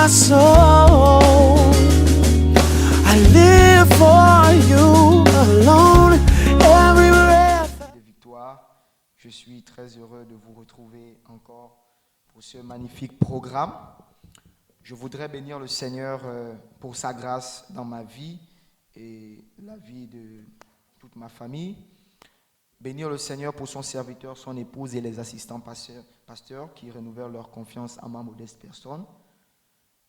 my soul. I live for you alone. Every breath. De victoire, je suis très heureux de vous retrouver encore pour ce magnifique programme. Je voudrais bénir le Seigneur pour sa grâce dans ma vie et la vie de toute ma famille. Bénir le Seigneur pour son serviteur, son épouse et les assistants pasteurs qui renouvellent leur confiance en ma modeste personne.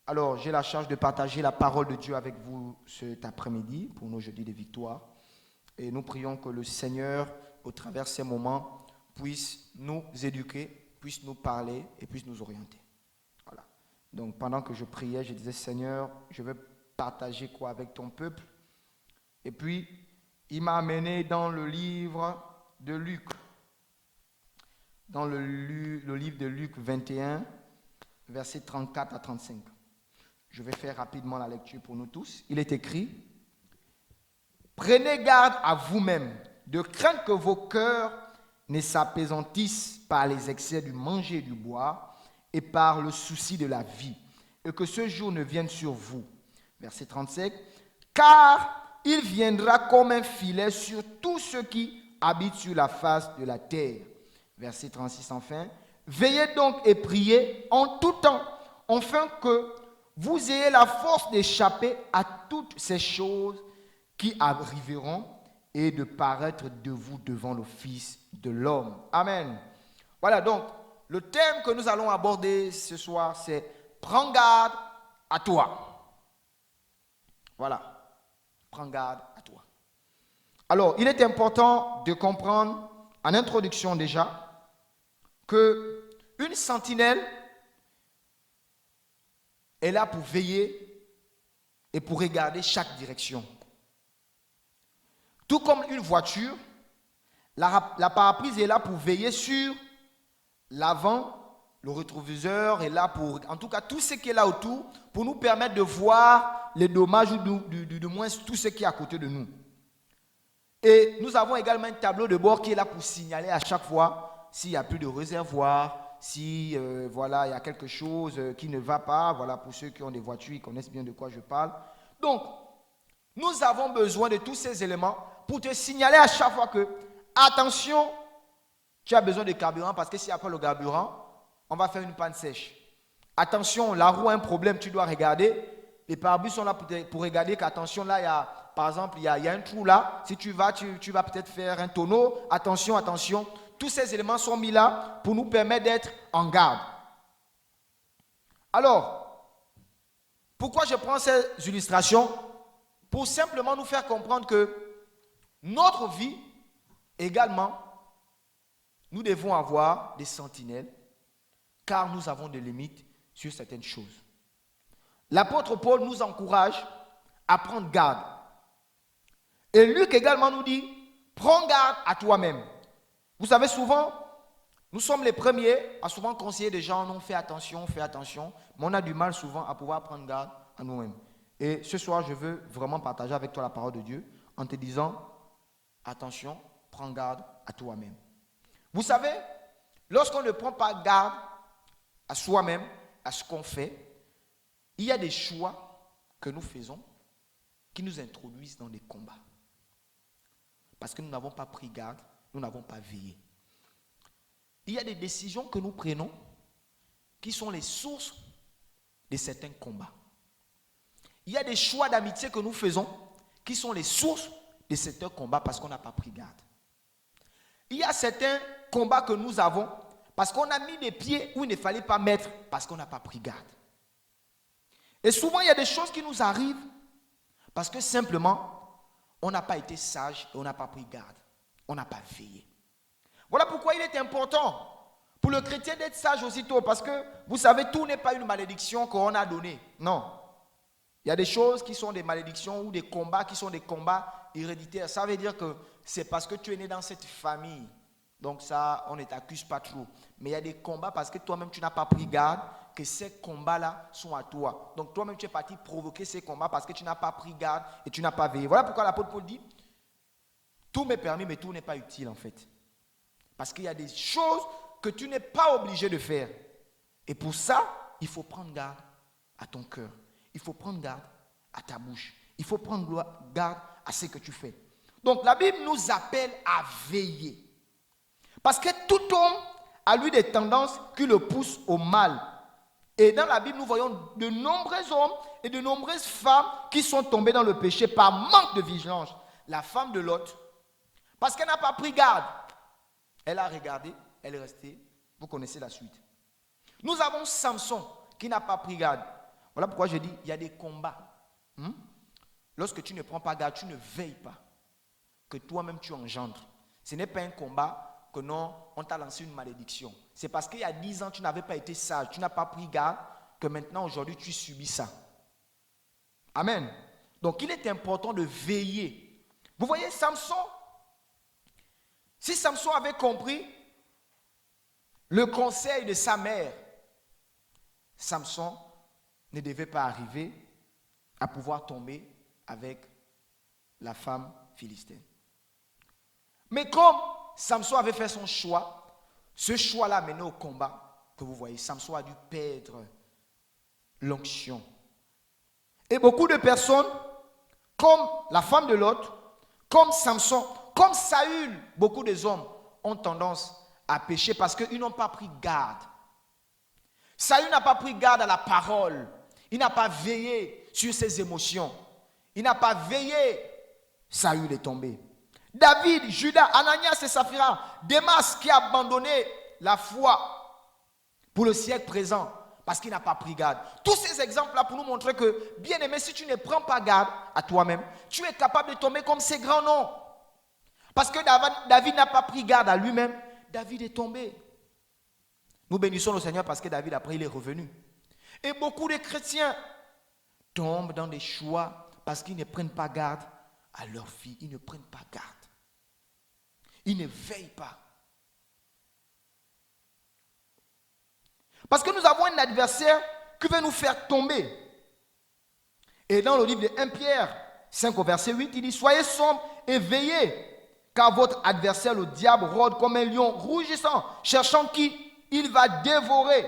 Alors, j'ai la charge de partager la parole de Dieu avec vous cet après-midi pour nos jeudis de victoire. Et nous prions que le Seigneur, au travers de ces moments, puisse nous éduquer, puisse nous parler et puisse nous orienter. Voilà. Donc, pendant que je priais, je disais, Seigneur, je veux partager quoi avec ton peuple? Et puis, il m'a amené dans le livre de Luc, dans le livre de Luc 21, versets 34 à 35. Je vais faire rapidement la lecture pour nous tous. Il est écrit: prenez garde à vous-même, de crainte que vos cœurs ne s'apesantissent par les excès du manger et du boire et par le souci de la vie, et que ce jour ne vienne sur vous. Verset 35. Car il viendra comme un filet sur tous ceux qui habitent sur la face de la terre. Verset 36 enfin. Veillez donc et priez en tout temps, afin que vous ayez la force d'échapper à toutes ces choses qui arriveront et de paraître de vous devant le Fils de l'homme. Amen. Voilà donc, le thème que nous allons aborder ce soir, c'est « Prends garde à toi ». Voilà. Prends garde à toi. Alors, il est important de comprendre, en introduction déjà, qu'une sentinelle est là pour veiller et pour regarder chaque direction. Tout comme une voiture, la paraprise est là pour veiller sur l'avant, le rétroviseur est là pour, en tout cas, tout ce qui est là autour, pour nous permettre de voir les dommages ou du moins tout ce qui est à côté de nous. Et nous avons également un tableau de bord qui est là pour signaler à chaque fois s'il n'y a plus de réservoir, si voilà, il y a quelque chose qui ne va pas. Voilà, pour ceux qui ont des voitures, ils connaissent bien de quoi je parle. Donc, nous avons besoin de tous ces éléments pour te signaler à chaque fois que, attention, tu as besoin de carburant parce que s'il n'y a pas le carburant, on va faire une panne sèche. Attention, la roue a un problème, tu dois regarder. Les pare-bus sont là pour regarder qu'attention, là, il y a, par exemple, il y a un trou là. Si tu vas peut-être faire un tonneau. Attention, attention. Tous ces éléments sont mis là pour nous permettre d'être en garde. Alors, pourquoi je prends ces illustrations? Pour simplement nous faire comprendre que notre vie, également, nous devons avoir des sentinelles, car nous avons des limites sur certaines choses. L'apôtre Paul nous encourage à prendre garde. Et Luc également nous dit, prends garde à toi-même. Vous savez, souvent, nous sommes les premiers à souvent conseiller des gens, non, fais attention, mais on a du mal souvent à pouvoir prendre garde à nous-mêmes. Et ce soir, je veux vraiment partager avec toi la parole de Dieu en te disant, attention, prends garde à toi-même. Vous savez, lorsqu'on ne prend pas garde à soi-même, à ce qu'on fait, il y a des choix que nous faisons qui nous introduisent dans des combats. Parce que nous n'avons pas pris garde, nous n'avons pas veillé. Il y a des décisions que nous prenons qui sont les sources de certains combats. Il y a des choix d'amitié que nous faisons qui sont les sources de certains combats parce qu'on n'a pas pris garde. Il y a certains combats que nous avons parce qu'on a mis des pieds où il ne fallait pas mettre parce qu'on n'a pas pris garde. Et souvent, il y a des choses qui nous arrivent parce que simplement, on n'a pas été sage et on n'a pas pris garde. On n'a pas veillé. Voilà pourquoi il est important pour le chrétien d'être sage aussitôt. Parce que, vous savez, tout n'est pas une malédiction qu'on a donnée. Non. Il y a des choses qui sont des malédictions ou des combats qui sont des combats héréditaires. Ça veut dire que c'est parce que tu es né dans cette famille. Donc ça, on ne t'accuse pas trop. Mais il y a des combats parce que toi-même, tu n'as pas pris garde que ces combats-là sont à toi. Donc toi-même, tu es parti provoquer ces combats parce que tu n'as pas pris garde et tu n'as pas veillé. Voilà pourquoi l'apôtre Paul dit, tout m'est permis, mais tout n'est pas utile en fait. Parce qu'il y a des choses que tu n'es pas obligé de faire. Et pour ça, il faut prendre garde à ton cœur. Il faut prendre garde à ta bouche. Il faut prendre garde à ce que tu fais. Donc la Bible nous appelle à veiller. Parce que tout homme a lui des tendances qui le poussent au mal. Et dans la Bible, nous voyons de nombreux hommes et de nombreuses femmes qui sont tombés dans le péché par manque de vigilance. La femme de Lot, parce qu'elle n'a pas pris garde, elle a regardé, elle est restée. Vous connaissez la suite. Nous avons Samson qui n'a pas pris garde. Voilà pourquoi je dis, il y a des combats. Lorsque tu ne prends pas garde, tu ne veilles pas, que toi-même tu engendres. Ce n'est pas un combat que non, on t'a lancé une malédiction. C'est parce qu'il y a 10 ans, tu n'avais pas été sage, tu n'as pas pris garde, que maintenant, aujourd'hui, tu subis ça. Amen. Donc, il est important de veiller. Vous voyez, Samson, si Samson avait compris le conseil de sa mère, Samson ne devait pas arriver à pouvoir tomber avec la femme philistine. Mais comme Samson avait fait son choix, ce choix-là mené au combat que vous voyez. Samson a dû perdre l'onction. Et beaucoup de personnes, comme la femme de Lot, comme Samson, comme Saül, beaucoup des hommes ont tendance à pécher parce qu'ils n'ont pas pris garde. Saül n'a pas pris garde à la parole. Il n'a pas veillé sur ses émotions. Il n'a pas veillé. Saül est tombé. David, Judas, Ananias et Saphira, Démas qui a abandonné la foi pour le siècle présent parce qu'il n'a pas pris garde. Tous ces exemples-là pour nous montrer que, bien aimé, si tu ne prends pas garde à toi-même, tu es capable de tomber comme ces grands noms. Parce que David n'a pas pris garde à lui-même, David est tombé. Nous bénissons le Seigneur parce que David, après, il est revenu. Et beaucoup de chrétiens tombent dans des choix parce qu'ils ne prennent pas garde à leur vie. Ils ne prennent pas garde. Ils ne veillent pas. Parce que nous avons un adversaire qui veut nous faire tomber. Et dans le livre de 1 Pierre 5 au verset 8, il dit « Soyez sombres et veillez, car votre adversaire, le diable, rôde comme un lion rougissant, cherchant qui il va dévorer. »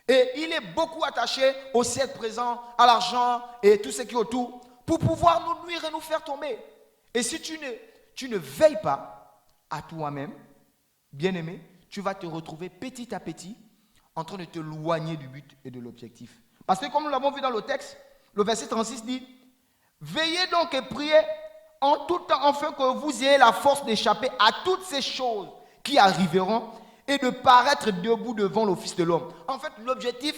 Et il est beaucoup attaché au siècle présent, à l'argent et tout ce qui est autour, pour pouvoir nous nuire et nous faire tomber. Et si tu ne veilles pas à toi-même, bien-aimé, tu vas te retrouver petit à petit en train de te éloigner du but et de l'objectif. Parce que comme nous l'avons vu dans le texte, le verset 36 dit « Veillez donc et priez en tout temps afin que vous ayez la force d'échapper à toutes ces choses qui arriveront et de paraître debout devant le Fils de l'homme. » En fait, l'objectif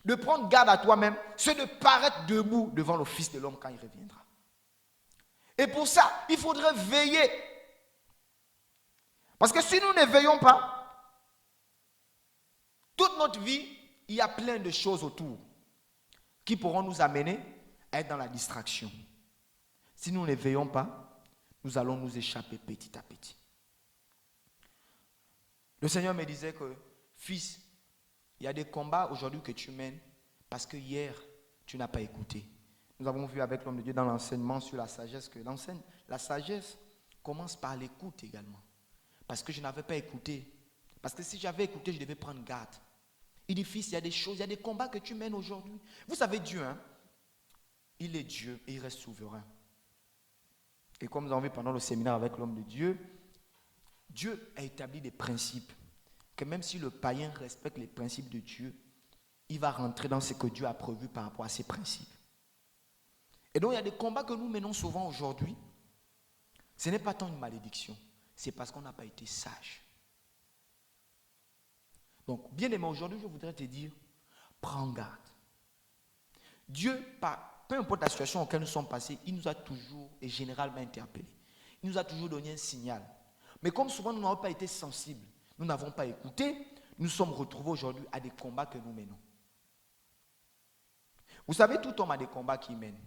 de prendre garde à toi-même, c'est de paraître debout devant le Fils de l'homme quand il reviendra. Et pour ça, il faudrait veiller. Parce que si nous ne veillons pas, toute notre vie, il y a plein de choses autour qui pourront nous amener à être dans la distraction. Si nous ne veillons pas, nous allons nous échapper petit à petit. Le Seigneur me disait que, fils, il y a des combats aujourd'hui que tu mènes parce que hier, tu n'as pas écouté. Nous avons vu avec l'homme de Dieu dans l'enseignement sur la sagesse que la sagesse commence par l'écoute également. Parce que je n'avais pas écouté. Parce que si j'avais écouté, je devais prendre garde. Il dit, fils, il y a des choses, il y a des combats que tu mènes aujourd'hui. Vous savez, Dieu, il est Dieu et il reste souverain. Et comme nous avons vu pendant le séminaire avec l'homme de Dieu, Dieu a établi des principes. Que même si le païen respecte les principes de Dieu, il va rentrer dans ce que Dieu a prévu par rapport à ces principes. Et donc, il y a des combats que nous menons souvent aujourd'hui. Ce n'est pas tant une malédiction, c'est parce qu'on n'a pas été sage. Donc, bien aimé, aujourd'hui, je voudrais te dire, prends garde. Dieu, peu importe la situation dans laquelle nous sommes passés, il nous a toujours et généralement interpellés. Il nous a toujours donné un signal. Mais comme souvent nous n'avons pas été sensibles, nous n'avons pas écouté, nous sommes retrouvés aujourd'hui à des combats que nous menons. Vous savez, tout homme a des combats qu'il mène.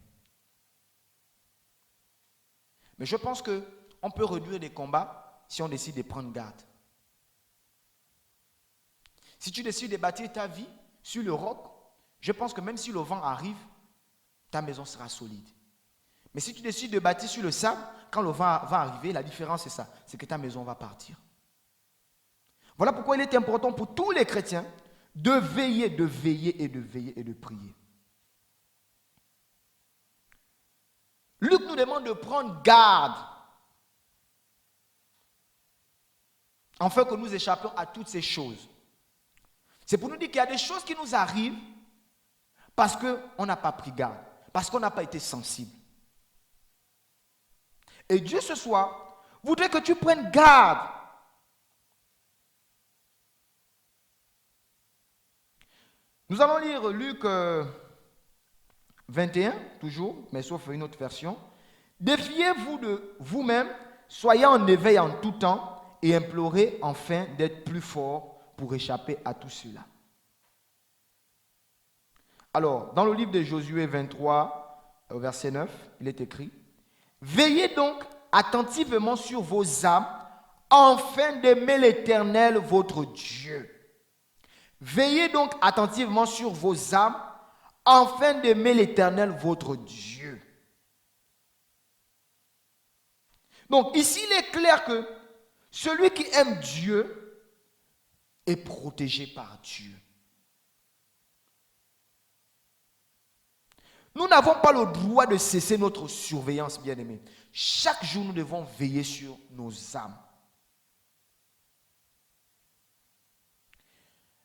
Mais je pense qu'on peut réduire des combats si on décide de prendre garde. Si tu décides de bâtir ta vie sur le roc, je pense que même si le vent arrive, ta maison sera solide. Mais si tu décides de bâtir sur le sable, quand le vent va arriver, la différence c'est ça, c'est que ta maison va partir. Voilà pourquoi il est important pour tous les chrétiens de veiller et de prier. Luc nous demande de prendre garde afin que nous échappions à toutes ces choses. C'est pour nous dire qu'il y a des choses qui nous arrivent parce qu'on n'a pas pris garde, parce qu'on n'a pas été sensible. Et Dieu ce soir voudrait que tu prennes garde. Nous allons lire Luc 21, toujours, mais sauf une autre version. Défiez-vous de vous-même, soyez en éveil en tout temps et implorez enfin d'être plus fort pour échapper à tout cela. Alors, dans le livre de Josué 23, verset 9, il est écrit: veillez donc attentivement sur vos âmes, afin d'aimer l'Éternel votre Dieu. Veillez donc attentivement sur vos âmes, afin d'aimer l'Éternel votre Dieu. Donc ici, il est clair que celui qui aime Dieu est protégé par Dieu. Nous n'avons pas le droit de cesser notre surveillance, bien-aimés. Chaque jour, nous devons veiller sur nos âmes.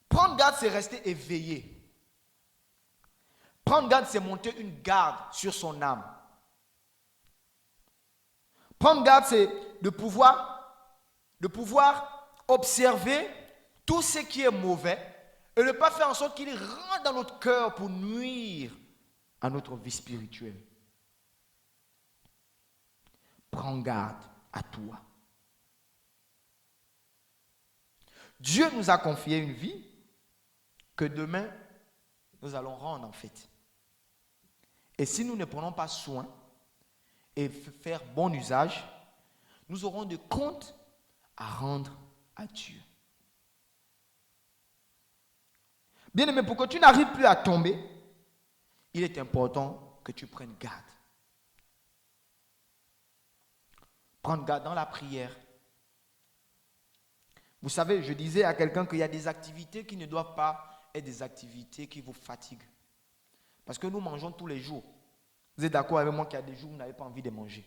Prendre garde, c'est rester éveillé. Prendre garde, c'est monter une garde sur son âme. Prendre garde, c'est de pouvoir observer tout ce qui est mauvais et ne pas faire en sorte qu'il rentre dans notre cœur pour nuire à notre vie spirituelle. Prends garde à toi. Dieu nous a confié une vie que demain, nous allons rendre en fait. Et si nous ne prenons pas soin et faire bon usage, nous aurons des comptes à rendre à Dieu. Bien aimé, pour que tu n'arrives plus à tomber, il est important que tu prennes garde. Prendre garde dans la prière. Vous savez, je disais à quelqu'un qu'il y a des activités qui ne doivent pas être des activités qui vous fatiguent. Parce que nous mangeons tous les jours. Vous êtes d'accord avec moi qu'il y a des jours où vous n'avez pas envie de manger.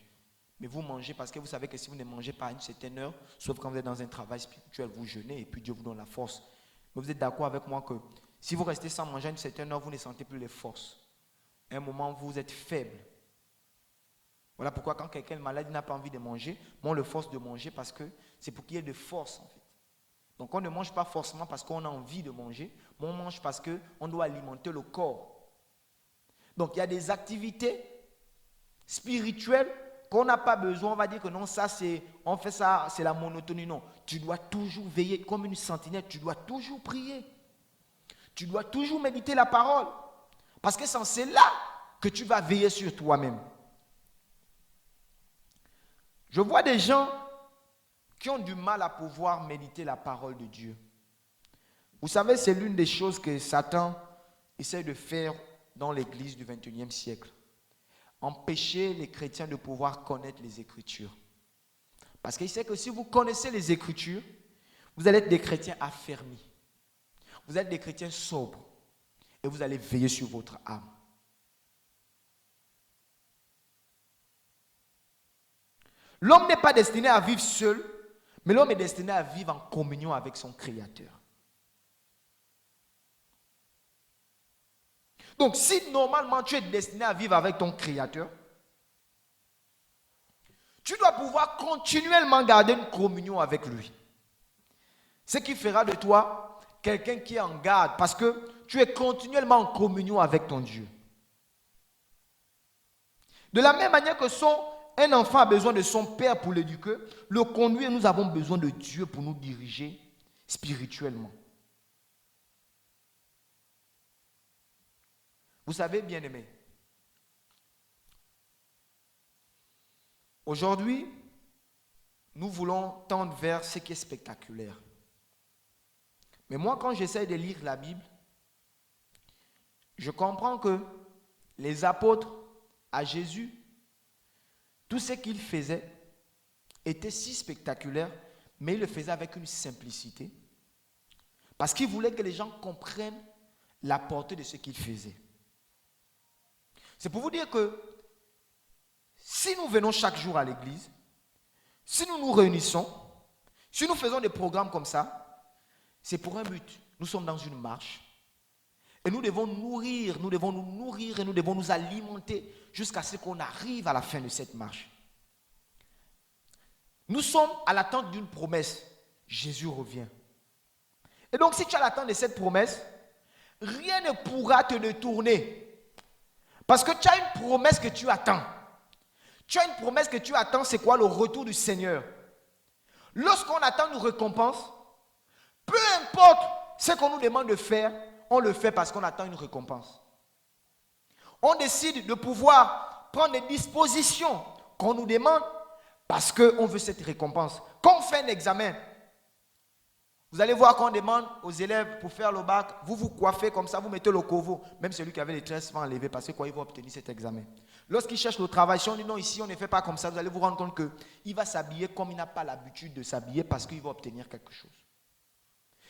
Mais vous mangez parce que vous savez que si vous ne mangez pas à une certaine heure, sauf quand vous êtes dans un travail spirituel, vous jeûnez et puis Dieu vous donne la force. Mais vous êtes d'accord avec moi que si vous restez sans manger à une certaine heure, vous ne sentez plus les forces. À un moment, vous êtes faible. Voilà pourquoi quand quelqu'un est malade, il n'a pas envie de manger, on le force de manger parce que c'est pour qu'il y ait de force en fait. Donc on ne mange pas forcément parce qu'on a envie de manger, mais on mange parce qu'on doit alimenter le corps. Donc il y a des activités spirituelles qu'on n'a pas besoin, on va dire que non, on fait ça, c'est la monotonie. Non, tu dois toujours veiller comme une sentinelle, tu dois toujours prier. Tu dois toujours méditer la parole. Parce que c'est là que tu vas veiller sur toi-même. Je vois des gens qui ont du mal à pouvoir méditer la parole de Dieu. Vous savez, c'est l'une des choses que Satan essaie de faire dans l'église du 21e siècle. Empêcher les chrétiens de pouvoir connaître les Écritures. Parce qu'il sait que si vous connaissez les Écritures, vous allez être des chrétiens affermis. Vous êtes des chrétiens sobres. Et vous allez veiller sur votre âme. L'homme n'est pas destiné à vivre seul, mais l'homme est destiné à vivre en communion avec son Créateur. Donc, si normalement tu es destiné à vivre avec ton Créateur, tu dois pouvoir continuellement garder une communion avec lui. Ce qui fera de toi quelqu'un qui est en garde, parce que tu es continuellement en communion avec ton Dieu. De la même manière que un enfant a besoin de son père pour l'éduquer, le conduire, nous avons besoin de Dieu pour nous diriger spirituellement. Vous savez, bien-aimés, aujourd'hui, nous voulons tendre vers ce qui est spectaculaire. Mais moi, quand j'essaie de lire la Bible, je comprends que les apôtres à Jésus, tout ce qu'ils faisaient était si spectaculaire, mais ils le faisaient avec une simplicité. Parce qu'il voulait que les gens comprennent la portée de ce qu'il faisait. C'est pour vous dire que si nous venons chaque jour à l'église, si nous nous réunissons, si nous faisons des programmes comme ça, c'est pour un but. Nous sommes dans une marche. Et nous devons nous devons nous nourrir et nous devons nous alimenter jusqu'à ce qu'on arrive à la fin de cette marche. Nous sommes à l'attente d'une promesse. Jésus revient. Et donc si tu as l'attente de cette promesse, rien ne pourra te détourner. Parce que tu as une promesse que tu attends. Tu as une promesse que tu attends, c'est quoi? Le retour du Seigneur. Lorsqu'on attend une récompense, peu importe ce qu'on nous demande de faire, on le fait parce qu'on attend une récompense. On décide de pouvoir prendre des dispositions qu'on nous demande parce qu'on veut cette récompense. Quand on fait un examen, vous allez voir qu'on demande aux élèves pour faire le bac, vous vous coiffez comme ça, vous mettez le covo. Même celui qui avait les tresses va enlever parce que quoi, il va obtenir cet examen. Lorsqu'il cherche le travail, si on dit non, ici on ne fait pas comme ça, vous allez vous rendre compte qu'il va s'habiller comme il n'a pas l'habitude de s'habiller parce qu'il va obtenir quelque chose.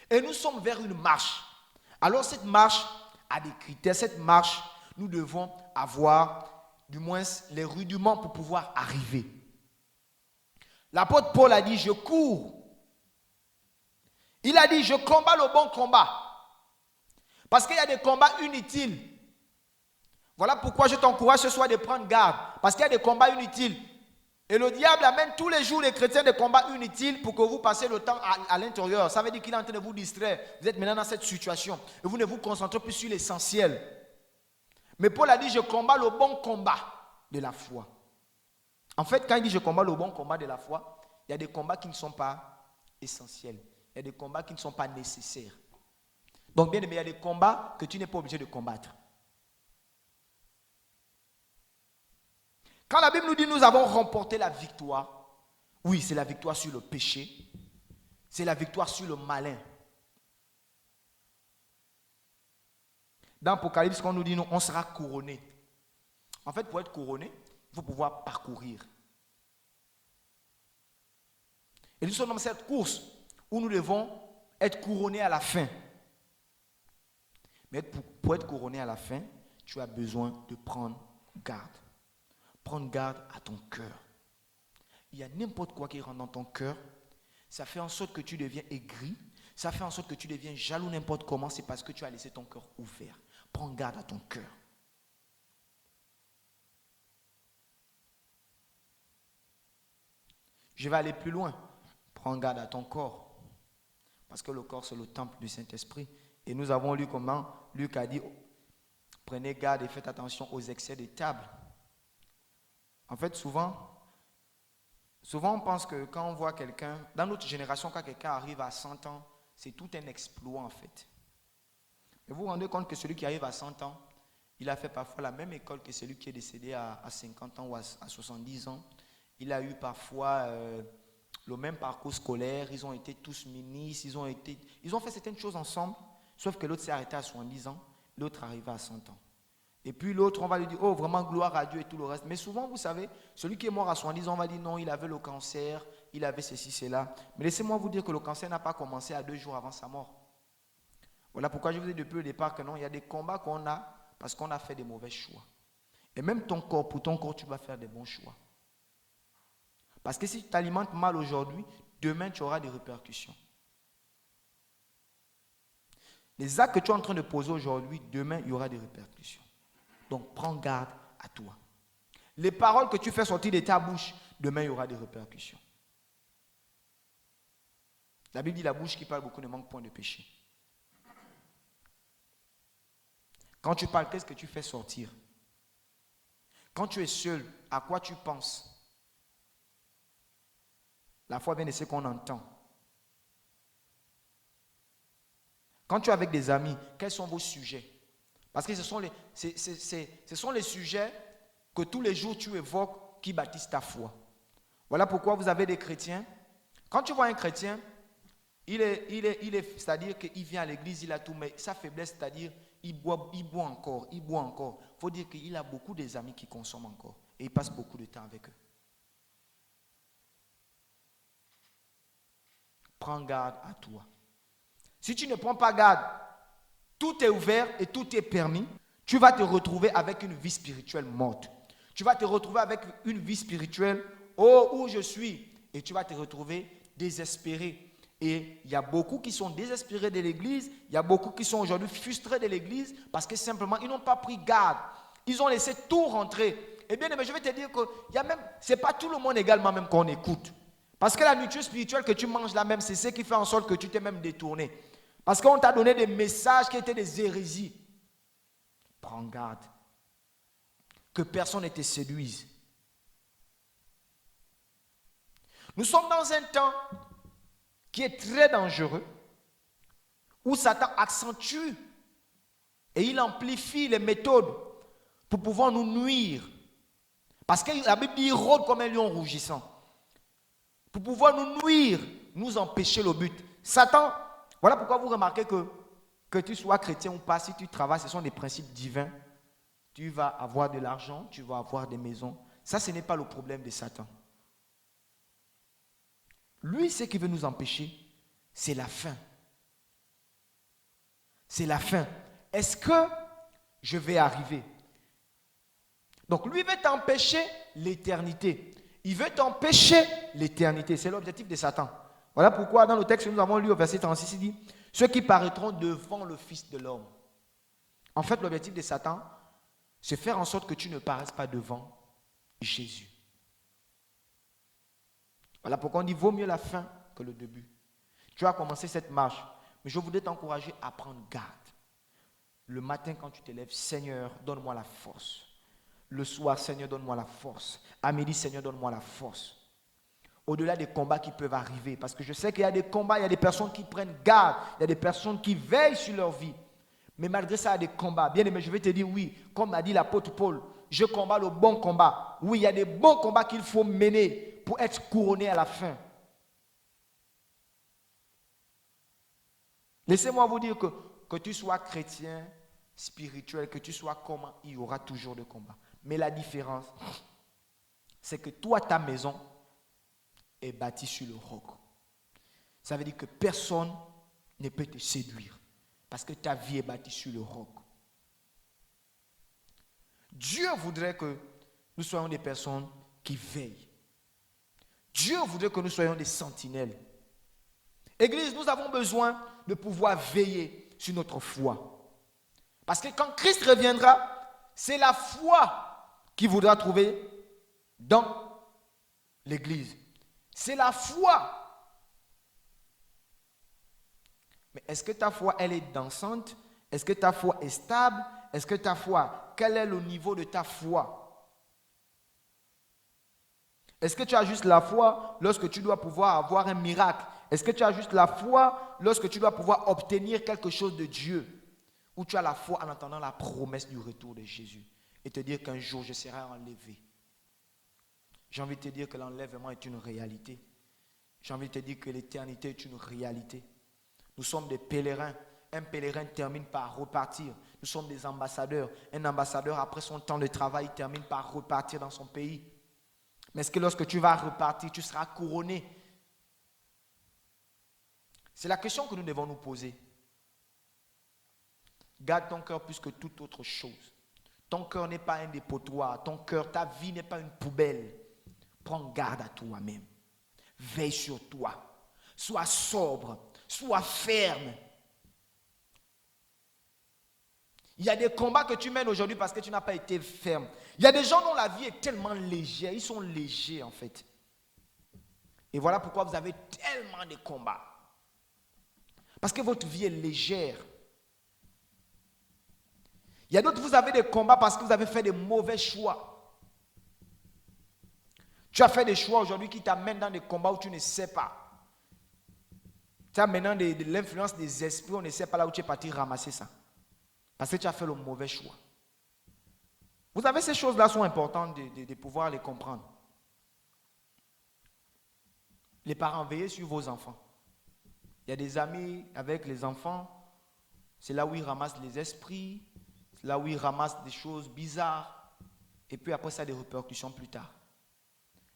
Et nous sommes vers une marche. Alors cette marche a des critères. Cette marche, nous devons avoir du moins les rudiments pour pouvoir arriver. L'apôtre Paul a dit, je cours. Il a dit, je combats le bon combat. Parce qu'il y a des combats inutiles. Voilà pourquoi je t'encourage ce soir de prendre garde. Parce qu'il y a des combats inutiles. Et le diable amène tous les jours les chrétiens des combats inutiles pour que vous passiez le temps à l'intérieur. Ça veut dire qu'il est en train de vous distraire. Vous êtes maintenant dans cette situation. Et vous ne vous concentrez plus sur l'essentiel. Mais Paul a dit, je combats le bon combat de la foi. En fait, quand il dit je combats le bon combat de la foi, il y a des combats qui ne sont pas essentiels. Il y a des combats qui ne sont pas nécessaires. Donc bien aimé, il y a des combats que tu n'es pas obligé de combattre. Quand la Bible nous dit nous avons remporté la victoire, oui, c'est la victoire sur le péché, c'est la victoire sur le malin. Dans Apocalypse, quand on nous dit on sera couronné. En fait, pour être couronné, il faut pouvoir parcourir. Et nous sommes dans cette course où nous devons être couronnés à la fin. Mais pour être couronné à la fin, tu as besoin de prendre garde. Prendre garde à ton cœur. Il y a n'importe quoi qui rentre dans ton cœur. Ça fait en sorte que tu deviens aigri. Ça fait en sorte que tu deviens jaloux n'importe comment. C'est parce que tu as laissé ton cœur ouvert. Prends garde à ton cœur. Je vais aller plus loin. Prends garde à ton corps. Parce que le corps, c'est le temple du Saint-Esprit. Et nous avons lu comment Luc a dit, prenez garde et faites attention aux excès de table. En fait, souvent, on pense que quand on voit quelqu'un, dans notre génération, quand quelqu'un arrive à 100 ans, c'est tout un exploit en fait. Mais vous vous rendez compte que celui qui arrive à 100 ans, il a fait parfois la même école que celui qui est décédé à 50 ans ou à 70 ans. Il a eu parfois le même parcours scolaire, ils ont été tous ministres, ils ont fait certaines choses ensemble, sauf que l'autre s'est arrêté à 70 ans, l'autre arrivé à 100 ans. Et puis l'autre, on va lui dire, oh vraiment gloire à Dieu et tout le reste. Mais souvent, vous savez, celui qui est mort à 70 ans, on va dire non, il avait le cancer, il avait ceci, cela. Mais laissez-moi vous dire que le cancer n'a pas commencé à 2 jours avant sa mort. Voilà pourquoi je vous ai dit depuis le départ que non, il y a des combats qu'on a parce qu'on a fait des mauvais choix. Et même ton corps, pour ton corps, tu vas faire des bons choix. Parce que si tu t'alimentes mal aujourd'hui, demain tu auras des répercussions. Les actes que tu es en train de poser aujourd'hui, demain il y aura des répercussions. Donc prends garde à toi. Les paroles que tu fais sortir de ta bouche, demain il y aura des répercussions. La Bible dit la bouche qui parle beaucoup ne manque point de péché. Quand tu parles, qu'est-ce que tu fais sortir? Quand tu es seul, à quoi tu penses? La foi vient de ce qu'on entend. Quand tu es avec des amis, quels sont vos sujets? Parce que ce sont les sujets que tous les jours tu évoques qui bâtissent ta foi. Voilà pourquoi vous avez des chrétiens. Quand tu vois un chrétien, c'est-à-dire qu'il vient à l'église, il a tout, mais sa faiblesse, c'est-à-dire il boit encore. Il faut dire qu'il a beaucoup des amis qui consomment encore. Et il passe beaucoup de temps avec eux. Prends garde à toi. si tu ne prends pas garde, tout est ouvert et tout est permis, tu vas te retrouver avec une vie spirituelle morte. Tu vas te retrouver avec une vie spirituelle, oh, où je suis, et tu vas te retrouver désespéré. Et il y a beaucoup qui sont désespérés de l'église, il y a beaucoup qui sont aujourd'hui frustrés de l'église parce que simplement ils n'ont pas pris garde. Ils ont laissé tout rentrer. Eh bien, mais je vais te dire que ce n'est pas tout le monde également même qu'on écoute. Parce que la nourriture spirituelle que tu manges là même, c'est ce qui fait en sorte que tu t'es même détourné. Parce qu'on t'a donné des messages qui étaient des hérésies. Prends garde. Que personne ne te séduise. Nous sommes dans un temps qui est très dangereux, où Satan accentue et il amplifie les méthodes pour pouvoir nous nuire. Parce que la Bible dit il rôde comme un lion rougissant. Pour pouvoir nous nuire, nous empêcher le but. Satan, voilà pourquoi vous remarquez que tu sois chrétien ou pas, si tu travailles, ce sont des principes divins. Tu vas avoir de l'argent, tu vas avoir des maisons. Ça, ce n'est pas le problème de Satan. Lui, ce qui veut nous empêcher, c'est la faim. C'est la faim. Est-ce que je vais arriver? Donc, lui veut t'empêcher l'éternité. Il veut t'empêcher l'éternité. C'est l'objectif de Satan. Voilà pourquoi, dans le texte que nous avons lu au verset 36, il dit « Ceux qui paraîtront devant le Fils de l'homme ». En fait, l'objectif de Satan, c'est faire en sorte que tu ne paraisses pas devant Jésus. Voilà pourquoi on dit vaut mieux la fin que le début. Tu as commencé cette marche, mais je voudrais t'encourager à prendre garde. Le matin quand tu te lèves, Seigneur, donne-moi la force. Le soir, Seigneur, donne-moi la force. À midi, Seigneur, donne-moi la force. Au-delà des combats qui peuvent arriver, parce que je sais qu'il y a des combats, il y a des personnes qui prennent garde, il y a des personnes qui veillent sur leur vie. Mais malgré ça, il y a des combats. Bien aimé, je vais te dire oui, comme a dit l'apôtre Paul, je combats le bon combat. Oui, il y a des bons combats qu'il faut mener pour être couronné à la fin. Laissez-moi vous dire que tu sois chrétien, spirituel, que tu sois comment, il y aura toujours de combats. Mais la différence, c'est que toi, ta maison est bâtie sur le roc. Ça veut dire que personne ne peut te séduire parce que ta vie est bâtie sur le roc. Dieu voudrait que nous soyons des personnes qui veillent. Dieu voudrait que nous soyons des sentinelles. Église, nous avons besoin de pouvoir veiller sur notre foi. Parce que quand Christ reviendra, c'est la foi qu'il voudra trouver dans l'église. C'est la foi. Mais est-ce que ta foi, elle est dansante? Est-ce que ta foi est stable? Est-ce que ta foi, quel est le niveau de ta foi? Est-ce que tu as juste la foi lorsque tu dois pouvoir avoir un miracle? Est-ce que tu as juste la foi lorsque tu dois pouvoir obtenir quelque chose de Dieu? Ou tu as la foi en attendant la promesse du retour de Jésus et te dire qu'un jour je serai enlevé? J'ai envie de te dire que l'enlèvement est une réalité. J'ai envie de te dire que l'éternité est une réalité. Nous sommes des pèlerins. Un pèlerin termine par repartir. Nous sommes des ambassadeurs. Un ambassadeur, après son temps de travail, termine par repartir dans son pays. Mais est-ce que lorsque tu vas repartir, tu seras couronné? C'est la question que nous devons nous poser. Garde ton cœur plus que toute autre chose. Ton cœur n'est pas un dépotoir. Ton cœur, ta vie n'est pas une poubelle. Prends garde à toi-même. Veille sur toi. Sois sobre. Sois ferme. Il y a des combats que tu mènes aujourd'hui parce que tu n'as pas été ferme. Il y a des gens dont la vie est tellement légère. Ils sont légers en fait. Et voilà pourquoi vous avez tellement de combats. Parce que votre vie est légère. Il y a d'autres, vous avez des combats parce que vous avez fait des mauvais choix. Tu as fait des choix aujourd'hui qui t'amènent dans des combats où tu ne sais pas. Tu as maintenant de l'influence des esprits, on ne sait pas là où tu es parti ramasser ça. Parce que tu as fait le mauvais choix. Vous savez, ces choses-là sont importantes de pouvoir les comprendre. Les parents, veillez sur vos enfants. Il y a des amis avec les enfants, c'est là où ils ramassent les esprits, c'est là où ils ramassent des choses bizarres, et puis après ça a des répercussions plus tard.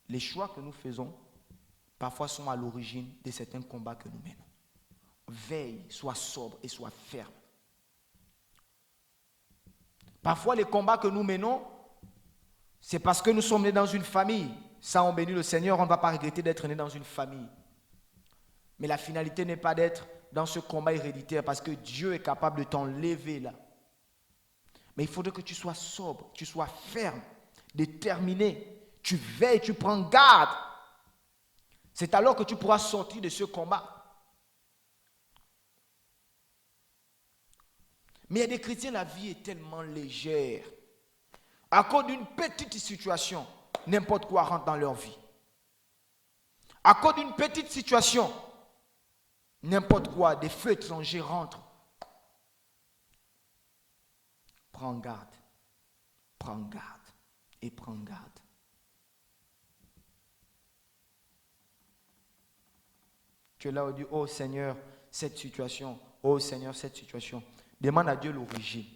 Les choix que nous faisons, parfois sont à l'origine de certains combats que nous menons. veille, sois sobre et sois ferme. Parfois, les combats que nous menons, c'est parce que nous sommes nés dans une famille. Ça, on bénit le Seigneur, on ne va pas regretter d'être né dans une famille. Mais la finalité n'est pas d'être dans ce combat héréditaire parce que Dieu est capable de t'enlever là. Mais il faudrait que tu sois sobre, tu sois ferme, déterminé. Tu veilles, tu prends garde. C'est alors que tu pourras sortir de ce combat. Mais il y a des chrétiens, la vie est tellement légère. À cause d'une petite situation, n'importe quoi rentre dans leur vie. À cause d'une petite situation, n'importe quoi, des feux étrangers rentrent. Prends garde et prends garde. Tu es là où tu dis, oh Seigneur, cette situation, oh Seigneur, cette situation. Demande à Dieu l'origine.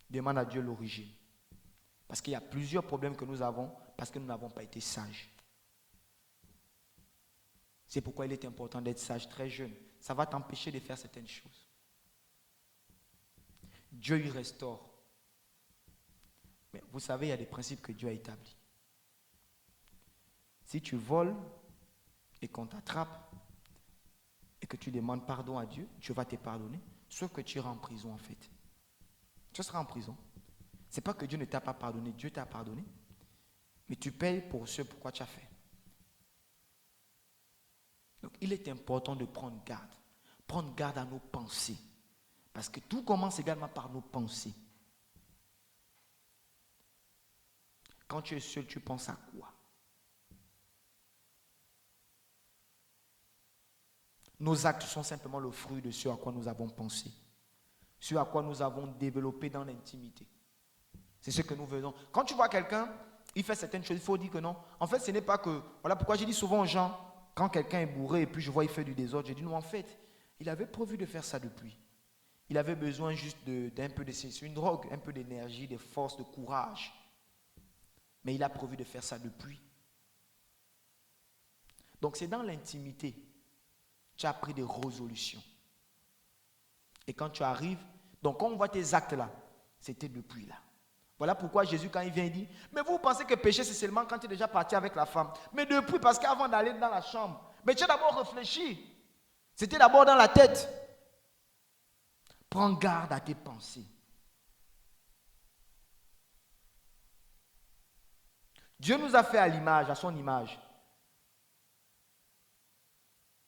Demande à Dieu l'origine. Parce qu'il y a plusieurs problèmes que nous avons parce que nous n'avons pas été sages. C'est pourquoi il est important d'être sage très jeune. Ça va t'empêcher de faire certaines choses. Dieu y restaure. Mais vous savez, il y a des principes que Dieu a établis. Si tu voles et qu'on t'attrape et que tu demandes pardon à Dieu, Dieu va te pardonner, sauf que tu iras en prison en fait. Tu seras en prison. Ce n'est pas que Dieu ne t'a pas pardonné, Dieu t'a pardonné, mais tu payes pour ce pourquoi tu as fait. Donc il est important de prendre garde à nos pensées, parce que tout commence également par nos pensées. Quand tu es seul, tu penses à quoi? Nos actes sont simplement le fruit de ce à quoi nous avons pensé, ce à quoi nous avons développé dans l'intimité. C'est ce que nous faisons. Quand tu vois quelqu'un, il fait certaines choses, il faut dire que non. En fait, ce n'est pas que... Voilà pourquoi je dis souvent aux gens, quand quelqu'un est bourré et puis je vois qu'il fait du désordre, je dis non, en fait, il avait prévu de faire ça depuis. Il avait besoin juste d'un peu de... C'est une drogue, un peu d'énergie, de force, de courage. Mais il a prévu de faire ça depuis. Donc c'est dans l'intimité. Tu as pris des résolutions. Et quand tu arrives, donc quand on voit tes actes là, c'était depuis là. Voilà pourquoi Jésus, quand il vient, il dit, mais vous pensez que péché, c'est seulement quand tu es déjà parti avec la femme. Mais depuis, parce qu'avant d'aller dans la chambre, mais tu as d'abord réfléchi. C'était d'abord dans la tête. Prends garde à tes pensées. Dieu nous a fait à l'image, à son image.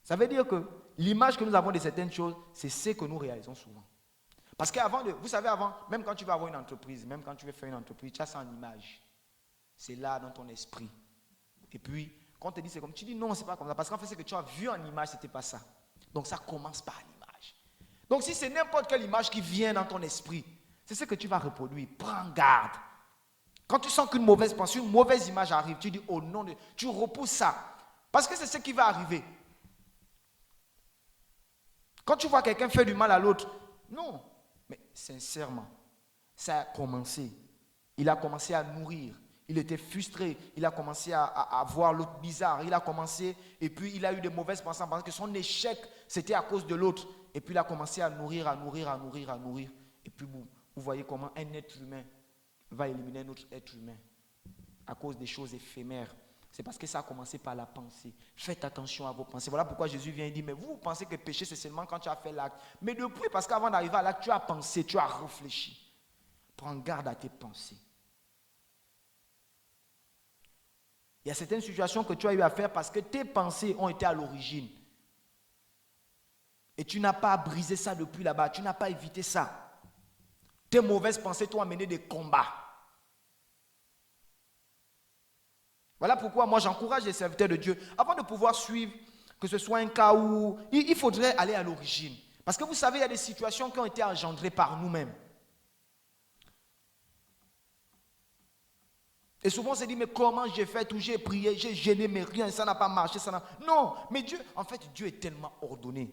Ça veut dire que l'image que nous avons de certaines choses, c'est ce que nous réalisons souvent. Parce qu'avant, vous savez, avant, même quand tu vas avoir une entreprise, même quand tu veux faire une entreprise, tu as ça en image. C'est là dans ton esprit. Et puis, quand on te dit c'est comme, tu dis non, c'est pas comme ça. Parce qu'en fait, ce que tu as vu en image, ce n'était pas ça. Donc ça commence par l'image. Donc si c'est n'importe quelle image qui vient dans ton esprit, c'est ce que tu vas reproduire. Prends garde. Quand tu sens qu'une mauvaise pensée, une mauvaise image arrive, tu dis oh non, tu repousses ça. Parce que c'est ce qui va arriver. Quand tu vois quelqu'un faire du mal à l'autre, non. Mais sincèrement, ça a commencé. Il a commencé à nourrir. Il était frustré. Il a commencé à voir l'autre bizarre. Il a commencé, et puis il a eu de mauvaises pensées parce que son échec, c'était à cause de l'autre. Et puis il a commencé à nourrir. Et puis vous voyez comment un être humain va éliminer un autre être humain à cause des choses éphémères. C'est parce que ça a commencé par la pensée. Faites attention à vos pensées. Voilà pourquoi Jésus vient et dit, mais vous pensez que péché, c'est seulement quand tu as fait l'acte. Mais depuis, parce qu'avant d'arriver à l'acte, tu as pensé, tu as réfléchi. Prends garde à tes pensées. Il y a certaines situations que tu as eu à faire parce que tes pensées ont été à l'origine. Et tu n'as pas brisé ça depuis là-bas. Tu n'as pas évité ça. Tes mauvaises pensées t'ont amené des combats. Voilà pourquoi moi j'encourage les serviteurs de Dieu, avant de pouvoir suivre, que ce soit un cas où il faudrait aller à l'origine. Parce que vous savez, il y a des situations qui ont été engendrées par nous-mêmes. Et souvent on se dit, mais comment j'ai fait tout, j'ai prié, j'ai gêné, mais rien, ça n'a pas marché. Non, mais Dieu, en fait, Dieu est tellement ordonné.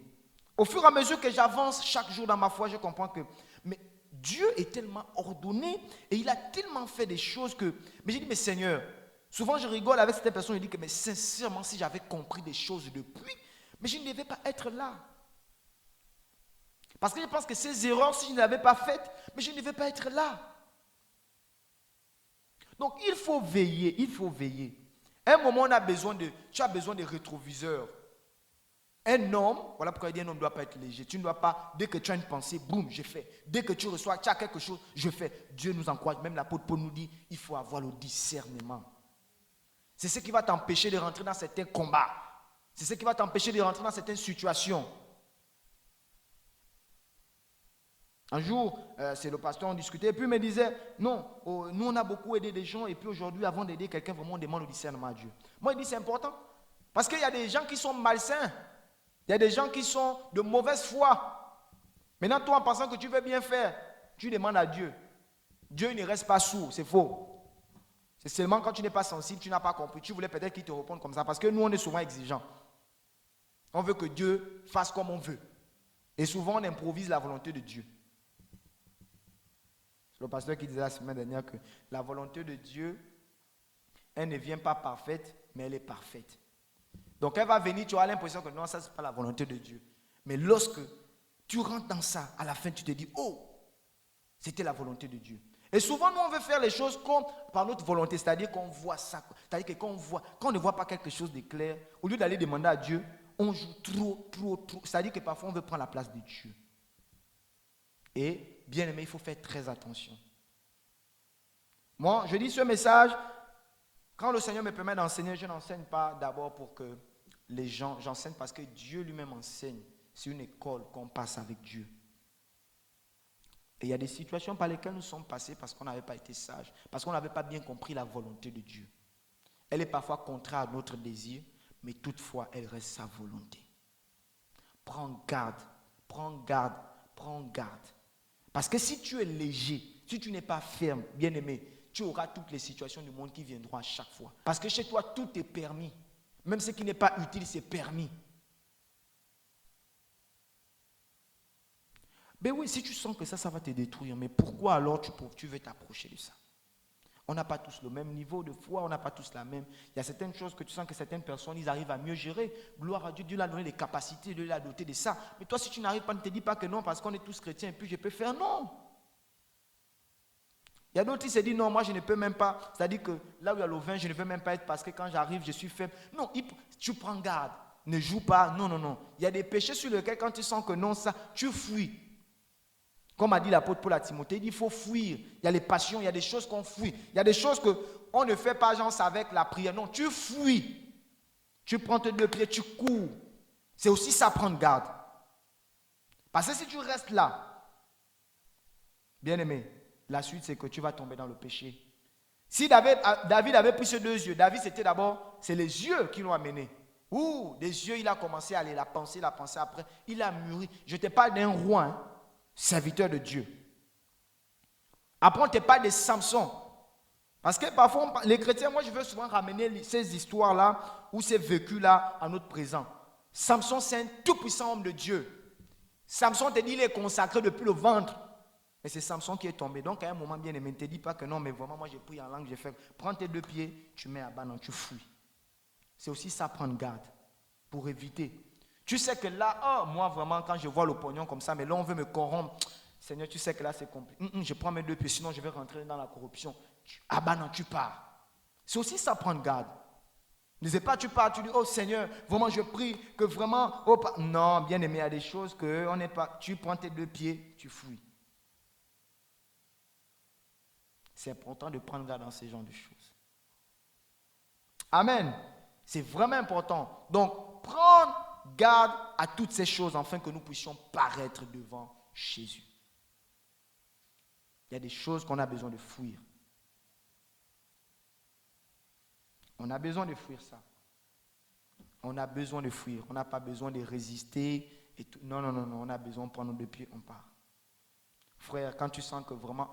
Au fur et à mesure que j'avance chaque jour dans ma foi, je comprends que mais Dieu est tellement ordonné et il a tellement fait des choses que... Mais j'ai dit, mais Seigneur, souvent je rigole avec cette personne, je dis que mais sincèrement, si j'avais compris des choses depuis, Mais je ne devais pas être là. Parce que je pense que ces erreurs, si je ne les avais pas faites, mais je ne devais pas être là. Donc il faut veiller, il faut veiller. À un moment, tu as besoin de rétroviseurs. Un homme, voilà pourquoi il dit un homme ne doit pas être léger. Tu ne dois pas, dès que tu as une pensée, boum, je fais. Dès que tu reçois, tu as quelque chose, je fais. Dieu nous encourage, même l'apôtre Paul nous dit, il faut avoir le discernement. C'est ce qui va t'empêcher de rentrer dans certains combats. C'est ce qui va t'empêcher de rentrer dans certaines situations. Un jour, c'est le pasteur, on discutait, et puis il me disait, non, nous on a beaucoup aidé des gens, et puis aujourd'hui, avant d'aider quelqu'un, vraiment on demande le discernement à Dieu. Moi, il dit, c'est important, parce qu'il y a des gens qui sont malsains, il y a des gens qui sont de mauvaise foi. Maintenant, toi, en pensant que tu veux bien faire, tu demandes à Dieu. Dieu ne reste pas sourd, c'est faux. C'est seulement quand tu n'es pas sensible, tu n'as pas compris. Tu voulais peut-être qu'il te réponde comme ça, parce que nous, on est souvent exigeants. On veut que Dieu fasse comme on veut. Et souvent, on improvise la volonté de Dieu. C'est le pasteur qui disait la semaine dernière que la volonté de Dieu, elle ne vient pas parfaite, mais elle est parfaite. Donc elle va venir, tu auras l'impression que non, ça, ce n'est pas la volonté de Dieu. Mais lorsque tu rentres dans ça, à la fin, tu te dis, oh, c'était la volonté de Dieu. Et souvent, nous, on veut faire les choses comme par notre volonté, c'est-à-dire qu'on voit ça. C'est-à-dire que quand on ne voit pas quelque chose de clair, au lieu d'aller demander à Dieu, on joue trop. C'est-à-dire que parfois, on veut prendre la place de Dieu. Et, bien aimé, il faut faire très attention. Moi, je dis ce message, quand le Seigneur me permet d'enseigner, je n'enseigne pas d'abord pour que les gens, j'enseigne parce que Dieu lui-même enseigne. C'est une école qu'on passe avec Dieu. Et il y a des situations par lesquelles nous sommes passés parce qu'on n'avait pas été sages, parce qu'on n'avait pas bien compris la volonté de Dieu. Elle est parfois contraire à notre désir, mais toutefois, elle reste sa volonté. Prends garde. Parce que si tu es léger, si tu n'es pas ferme, bien-aimé, tu auras toutes les situations du monde qui viendront à chaque fois. Parce que chez toi, tout est permis. Même ce qui n'est pas utile, c'est permis. Ben oui, si tu sens que ça va te détruire, mais pourquoi alors tu veux t'approcher de ça? On n'a pas tous le même niveau de foi, on n'a pas tous la même. Il y a certaines choses que tu sens que certaines personnes, ils arrivent à mieux gérer. Gloire à Dieu, Dieu l'a donné les capacités, Dieu l'a doté de ça. Mais toi, si tu n'arrives pas, ne te dis pas que non, parce qu'on est tous chrétiens et puis je peux faire non. Il y a d'autres qui se disent non, moi je ne peux même pas. C'est-à-dire que là où il y a le vin, je ne veux même pas être parce que quand j'arrive, je suis faible. Non, tu prends garde. Ne joue pas. Non. Il y a des péchés sur lesquels quand tu sens que non, ça, tu fuis. Comme a dit l'apôtre Paul à Timothée, il dit qu'il faut fuir. Il y a les passions, il y a des choses qu'on fuit. Il y a des choses qu'on ne fait pas, genre, avec la prière. Non, tu fuis. Tu prends tes deux pieds, tu cours. C'est aussi ça, prendre garde. Parce que si tu restes là, bien aimé, la suite c'est que tu vas tomber dans le péché. Si David avait pris ses deux yeux, David c'est les yeux qui l'ont amené. Des yeux, il a commencé à aller, la pensée après, il a mûri. Je te parle d'un roi, hein, serviteur de Dieu. Après, on te parle de Samson. Parce que parfois, les chrétiens, moi je veux souvent ramener ces histoires-là ou ces vécus-là à notre présent. Samson, c'est un tout puissant homme de Dieu. Samson te dit il est consacré depuis le ventre. Mais c'est Samson qui est tombé. Donc à un moment bien aimé, ne te dis pas que non, mais vraiment moi j'ai pris en langue, j'ai fait. Prends tes deux pieds, tu mets à bas, non, tu fuis. C'est aussi ça, prendre garde. Pour éviter. Tu sais que là, moi vraiment, quand je vois le pognon comme ça, mais là on veut me corrompre. Seigneur, tu sais que là c'est compliqué. Je prends mes deux pieds, sinon je vais rentrer dans la corruption. Non, tu pars. C'est aussi ça, prendre garde. Ne sais pas, tu pars, tu dis, oh Seigneur, vraiment je prie que vraiment. Non, bien aimé, il y a des choses que on n'est pas. Tu prends tes deux pieds, tu fuis. C'est important de prendre garde dans ces genres de choses. Amen. C'est vraiment important. Donc, prendre garde à toutes ces choses afin que nous puissions paraître devant Jésus. Il y a des choses qu'on a besoin de fuir. On a besoin de fuir ça. On a besoin de fuir. On n'a pas besoin de résister. Et tout. Non. On a besoin de prendre nos deux pieds, on part. Frère, quand tu sens que vraiment,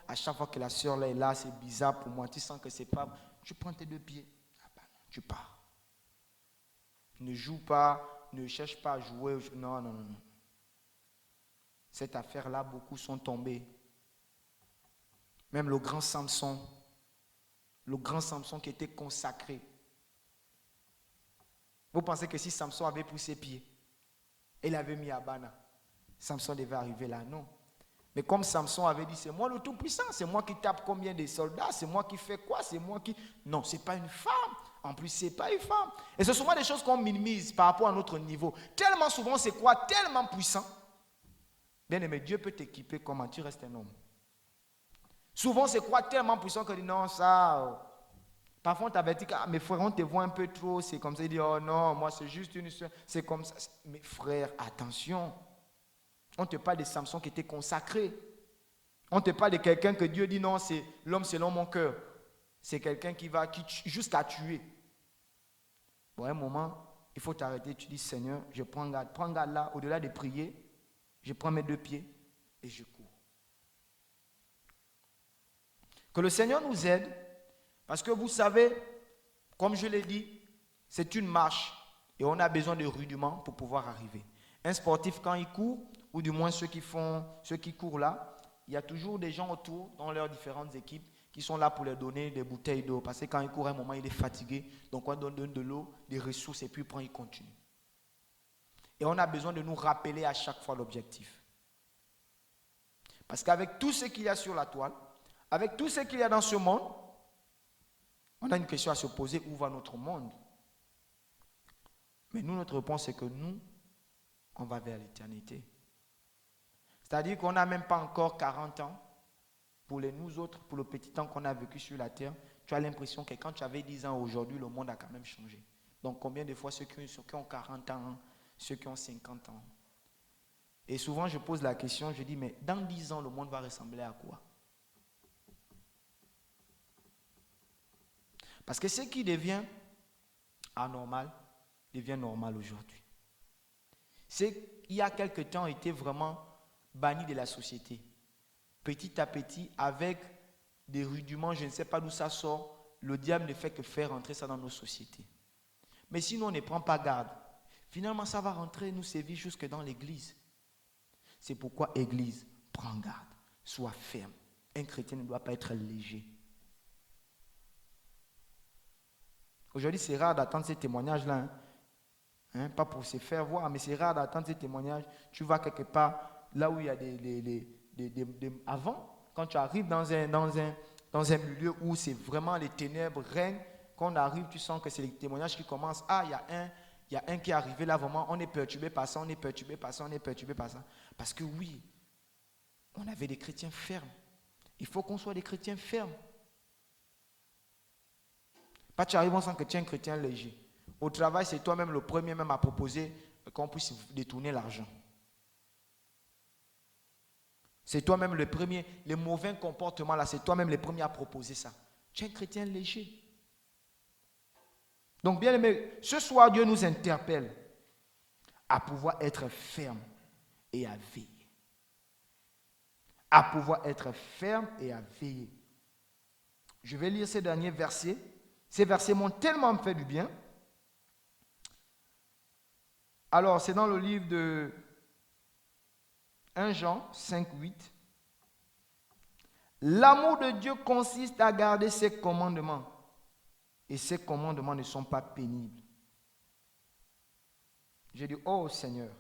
à chaque fois que la sœur là est là, c'est bizarre pour moi, tu sens que c'est pas, tu prends tes deux pieds, non, tu pars. Ne joue pas, ne cherche pas à jouer, non. Cette affaire-là, beaucoup sont tombés. Même le grand Samson qui était consacré. Vous pensez que si Samson avait pris ses pieds, il avait mis Abana, Samson devait arriver là? Non. Mais comme Samson avait dit, c'est moi le Tout-Puissant, c'est moi qui tape combien de soldats, c'est moi qui fais quoi, c'est moi qui... Non, ce n'est pas une femme. En plus, ce n'est pas une femme. Et ce sont souvent des choses qu'on minimise par rapport à notre niveau. Tellement souvent, c'est quoi? Tellement puissant. Bien aimé, Dieu peut t'équiper comment tu restes un homme. Souvent, c'est quoi? Tellement puissant que dit non, ça... Parfois, on t'avertit que mes frères, on te voit un peu trop, c'est comme ça. Il dit, oh non, moi, c'est juste une... C'est comme ça. Mais frère, attention. On te parle de Samson qui était consacré. On te parle de quelqu'un que Dieu dit non, c'est l'homme selon mon cœur. C'est quelqu'un qui va jusqu'à tuer. Bon, à un moment, il faut t'arrêter. Tu dis, Seigneur, je prends garde. Prends garde là, au-delà de prier, je prends mes 2 pieds et je cours. Que le Seigneur nous aide, parce que vous savez, comme je l'ai dit, c'est une marche et on a besoin de rudiments pour pouvoir arriver. Un sportif, quand il court, ou du moins ceux qui courent là, il y a toujours des gens autour dans leurs différentes équipes qui sont là pour leur donner des bouteilles d'eau. Parce que quand il court un moment, il est fatigué. Donc on donne de l'eau, des ressources et puis il continue. Et on a besoin de nous rappeler à chaque fois l'objectif. Parce qu'avec tout ce qu'il y a sur la toile, avec tout ce qu'il y a dans ce monde, on a une question à se poser, où va notre monde? Mais nous, notre réponse, c'est que nous, on va vers l'éternité. C'est-à-dire qu'on n'a même pas encore 40 ans. Pour nous autres, pour le petit temps qu'on a vécu sur la terre, tu as l'impression que quand tu avais 10 ans aujourd'hui, le monde a quand même changé. Donc combien de fois ceux qui ont 40 ans, ceux qui ont 50 ans? Et souvent je pose la question, je dis, mais dans 10 ans, le monde va ressembler à quoi? Parce que ce qui devient anormal, devient normal aujourd'hui. Ce qui, il y a quelque temps, était vraiment banni de la société. Petit à petit, avec des rudiments, je ne sais pas d'où ça sort, le diable ne fait que faire rentrer ça dans nos sociétés. Mais sinon, on ne prend pas garde. Finalement, ça va rentrer, nous sévir jusque dans l'église. C'est pourquoi, église, prends garde, sois ferme. Un chrétien ne doit pas être léger. Aujourd'hui, c'est rare d'attendre ces témoignages-là. Pas pour se faire voir, mais c'est rare d'attendre ces témoignages. Tu vas quelque part, là où il y a avant, quand tu arrives dans un milieu où c'est vraiment les ténèbres règnent, quand on arrive, tu sens que c'est les témoignages qui commencent. Ah, il y a un qui est arrivé là, vraiment, on est perturbé par ça, on est perturbé par ça, on est perturbé par ça. Parce que oui, on avait des chrétiens fermes. Il faut qu'on soit des chrétiens fermes. Pas tu arrives, on sent que tu es un chrétien léger. Au travail, c'est toi-même le premier même à proposer qu'on puisse détourner l'argent. C'est toi-même le premier, les mauvais comportements là, c'est toi-même le premier à proposer ça. Tu es un chrétien léger. Donc bien aimé, ce soir Dieu nous interpelle à pouvoir être ferme et à veiller. À pouvoir être ferme et à veiller. Je vais lire ces derniers versets. Ces versets m'ont tellement fait du bien. Alors, c'est dans le livre de 1 Jean 5, 8. L'amour de Dieu consiste à garder ses commandements. Et ses commandements ne sont pas pénibles. J'ai dit, oh Seigneur,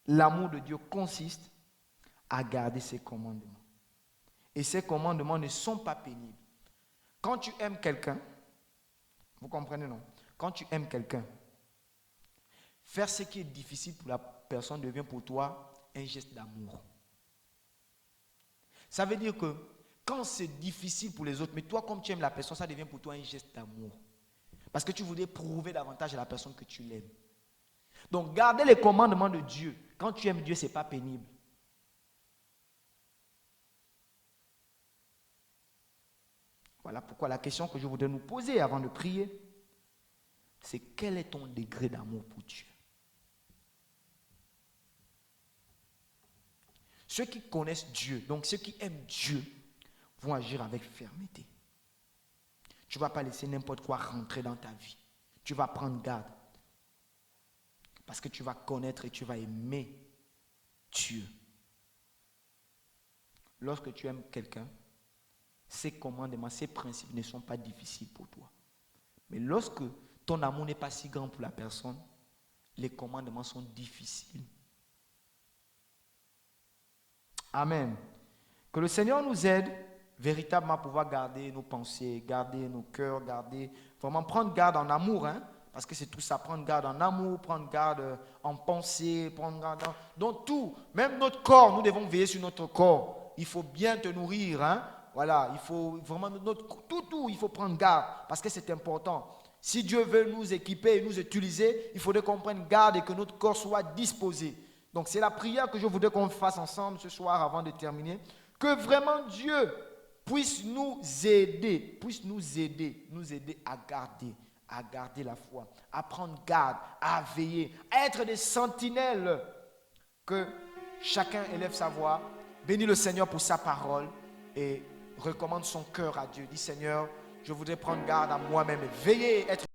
l'amour de Dieu consiste à garder ses commandements. Et ses commandements ne sont pas pénibles. Quand tu aimes quelqu'un, vous comprenez non? Quand tu aimes quelqu'un, faire ce qui est difficile pour la personne devient pour toi un geste d'amour. Ça veut dire que quand c'est difficile pour les autres, mais toi comme tu aimes la personne, ça devient pour toi un geste d'amour. Parce que tu voudrais prouver davantage à la personne que tu l'aimes. Donc garder les commandements de Dieu, quand tu aimes Dieu, ce n'est pas pénible. Voilà pourquoi la question que je voudrais nous poser avant de prier, c'est quel est ton degré d'amour pour Dieu? Ceux qui connaissent Dieu, donc ceux qui aiment Dieu, vont agir avec fermeté. Tu ne vas pas laisser n'importe quoi rentrer dans ta vie. Tu vas prendre garde. Parce que tu vas connaître et tu vas aimer Dieu. Lorsque tu aimes quelqu'un, ses commandements, ses principes ne sont pas difficiles pour toi. Mais lorsque ton amour n'est pas si grand pour la personne, les commandements sont difficiles. Amen. Que le Seigneur nous aide véritablement à pouvoir garder nos pensées, garder nos cœurs, vraiment prendre garde en amour, hein, parce que c'est tout ça, prendre garde en amour, prendre garde en pensée, prendre garde dans tout, même notre corps, nous devons veiller sur notre corps. Il faut bien te nourrir, hein, voilà, il faut vraiment tout, il faut prendre garde, parce que c'est important. Si Dieu veut nous équiper et nous utiliser, il faudrait qu'on prenne garde et que notre corps soit disposé. Donc c'est la prière que je voudrais qu'on fasse ensemble ce soir avant de terminer. Que vraiment Dieu puisse nous aider à garder la foi, à prendre garde, à veiller, à être des sentinelles. Que chacun élève sa voix, bénit le Seigneur pour sa parole et recommande son cœur à Dieu. Dis Seigneur, je voudrais prendre garde à moi-même et veiller, être